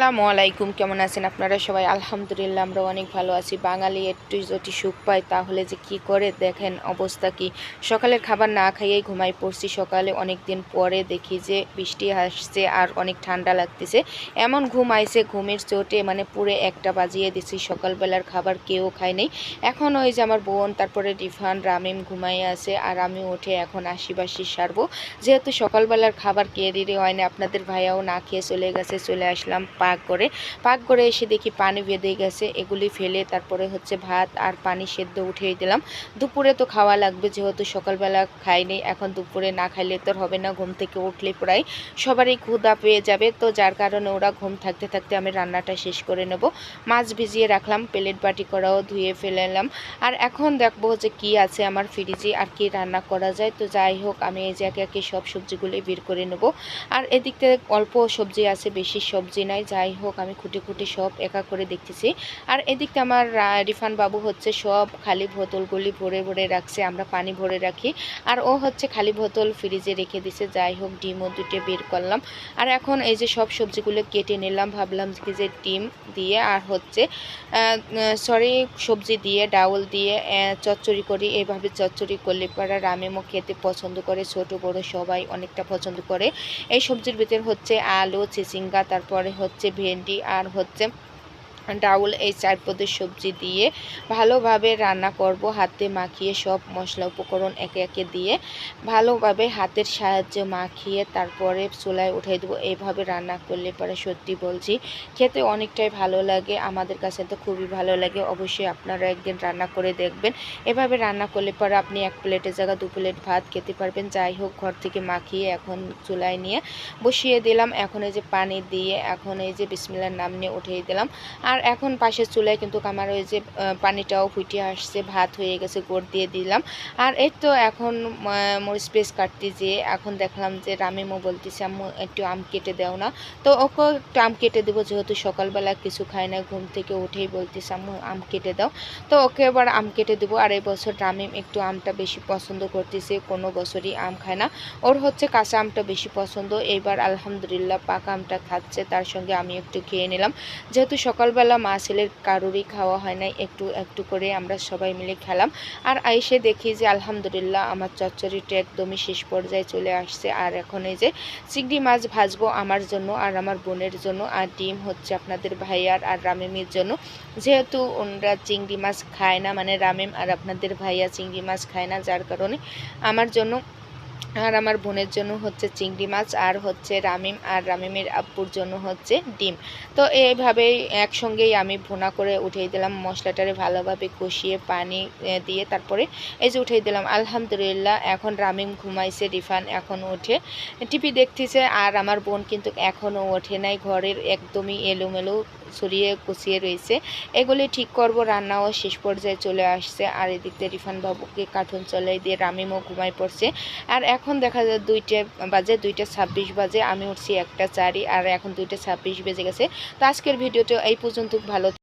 আসসালামু আলাইকুম, কেমন আছেন আপনারা সবাই? আলহামদুলিল্লাহ, আমরা অনেক ভালো আছি। বাঙালি একটু যদি সুখ পায় তাহলে যে কি করে দেখেন অবস্থা কি। সকালের খাবার না খাইয়েই ঘুমাই পড়ছি। সকালে অনেক দিন পরে দেখি যে বৃষ্টি আসছে আর অনেক ঠান্ডা লাগতেছে। এমন ঘুম আইছে, ঘুমের চোটে মানে পুরো 1টা বাজিয়ে দিছি। সকালবেলার খাবার কেউ খায় নাই। এখন ওই যে আমার বোন, তারপরে রিফান, রামিম ঘুমাইয়ে আছে আর আমি উঠে এখন আশিবাসি সারবো। যেহেতু সকালবেলার খাবার কে রেডি হয় না, আপনাদের ভাইয়াও না খেয়ে চলে গেছে। চলে আসলাম পাক করে এসে দেখি পানি বেঁধে গেছে। এগুলি ফেলে তারপরে হচ্ছে ভাত আর পানি সেদ্ধ উঠিয়ে দিলাম। দুপুরে তো খাওয়া লাগবে, যেহেতু সকালবেলা খাইনি। এখন দুপুরে না খাইলে তো হবে না। ঘুম থেকে উঠলে প্রায় সবারই ক্ষুধা পেয়ে যাবে, তো যার কারণে ওরা ঘুম থাকতে থাকতে আমি রান্নাটা শেষ করে নেব। মাছ ভিজিয়ে রাখলাম, প্লেট বাটি করাও ধুয়ে ফেলাম। আর এখন দেখবো যে কি আছে আমার ফ্রিজে আর কি রান্না করা যায়। তো যাই হোক, আমি এই যে একে একে সব সবজিগুলি বের করে নেব। আর এদিক থেকে অল্প সবজি আছে, বেশি সবজি নাই। যাই হোক, আমি খুঁটি খুঁটি সব একা করে দেখতেছি। আর এদিকটা আমার রিফান বাবু হচ্ছে সব খালি বোতলগুলি ভরে ভরে রাখছে, আমরা পানি ভরে রাখি। আর ও হচ্ছে খালি বোতল ফ্রিজে রেখে দিছে। যাই হোক, ডিমও দুটো বের করলাম। আর এখন এই যে সব সবজিগুলো কেটে নিলাম। ভাবলাম কি যে ডিম দিয়ে আর হচ্ছে সবজি দিয়ে ডাউল দিয়ে চচ্চড়ি করি। এইভাবে চচ্চড়ি করলে পরে রামেমও খেতে পছন্দ করে, ছোট বড় সবাই অনেকটা পছন্দ করে। এই সবজির ভিতর হচ্ছে আলু, চিচিঙ্গা, তারপরে হচ্ছে ভেন্ডি আর হচ্ছে ডাউল, এই 4 পদের সবজি দিয়ে ভালোভাবে রান্না করব। হাতে মাখিয়ে সব মশলা উপকরণ একে একে দিয়ে ভালোভাবে হাতের সাহায্যে মাখিয়ে তারপরে চুলায় উঠাই দেবো। এইভাবে রান্না করলে পরে সত্যি বলছি খেতে অনেকটাই ভালো লাগে। আমাদের কাছে তো খুবই ভালো লাগে। অবশ্যই আপনারা একদিন রান্না করে দেখবেন। এভাবে রান্না করলে পরে আপনি 1 প্লেটের জায়গায় 2 প্লেট ভাত খেতে পারবেন। যাই হোক, ঘর থেকে মাখিয়ে এখন চুলায় নিয়ে বসিয়ে দিলাম। এখন এই যে পানি দিয়ে এখন এই যে বিসমিল্লাহর নাম নিয়ে উঠিয়ে দিলাম। আর এখন পাশের চুলায় কিন্তু আমার ওই যে পানিটাও ফুটে আসছে, ভাত হয়ে গেছে, গোড় দিয়ে দিলাম। আর এই তো এখন মরিচ পেস্ট কাটতে যেয়ে এখন দেখলাম যে রামিমও বলতেছে আম্মু একটু আম কেটে দাও না। তো ওকে একটু আম কেটে দেবো, যেহেতু সকালবেলা কিছু খায় না, ঘুম থেকে উঠেই বলতেছে আম্মু আম কেটে দাও। তো ওকে এবার আম কেটে দেবো। আর এই বছর রামিম একটু আমটা বেশি পছন্দ করতেছে, কোনো বছরই আম খায় না। ওর হচ্ছে কাঁচা আমটা বেশি পছন্দ। এইবার আলহামদুলিল্লাহ পাকা আমটা খাচ্ছে, তার সঙ্গে আমি একটু খেয়ে নিলাম। যেহেতু সকালবেলা মা ছেলের কারোরই খাওয়া হয় নাই, একটু একটু করে আমরা সবাই মিলে খেলাম। আর এসে দেখি যে আলহামদুলিল্লাহ আমার চচ্চড়িটা একদমই শেষ পর্যায়ে চলে আসছে। আর এখন এই যে চিংড়ি মাছ ভাজবো আমার জন্য আর আমার বোনের জন্য। আর ডিম হচ্ছে আপনাদের ভাইয়ার আর রামিমের জন্য। যেহেতু ওনারা চিংড়ি মাছ খায় না, মানে রামিম আর আপনাদের ভাইয়া চিংড়ি মাছ খায় না, যার কারণে আমার জন্য আর আমার বোনের জন্য হচ্ছে চিংড়ি মাছ, আর হচ্ছে রামিম আর রামিমের আব্বুর জন্য হচ্ছে ডিম। তো এইভাবেই একসঙ্গেই আমি ভুনা করে উঠিয়ে দিলাম। মশলাটারে ভালোভাবে কষিয়ে পানি দিয়ে তারপরে এই যে উঠিয়ে দিলাম। আলহামদুলিল্লাহ, এখন রামিম ঘুমাইছে, রিফান এখন ওঠে টিভি দেখতেছে। আর আমার বোন কিন্তু এখনও ওঠে নাই, ঘরের একদমই এলোমেলো ছড়িয়ে কুচিয়ে রয়েছে। এগুলি ঠিক করব। রান্নাও শেষ পর্যায়ে চলে আসছে। আর এদিক দিয়ে রিফান বাবুকে কার্টুন চলাই দিয়ে রামিমও ঘুমাই পড়ছে। আর এখন দেখা যায় 2টা বাজে, 2টা 26 বাজে। আমি উঠছি 1টা 4, আর এখন 2টা 26 বেজে গেছে। তো আজকের ভিডিওটা এই পর্যন্ত। ভালো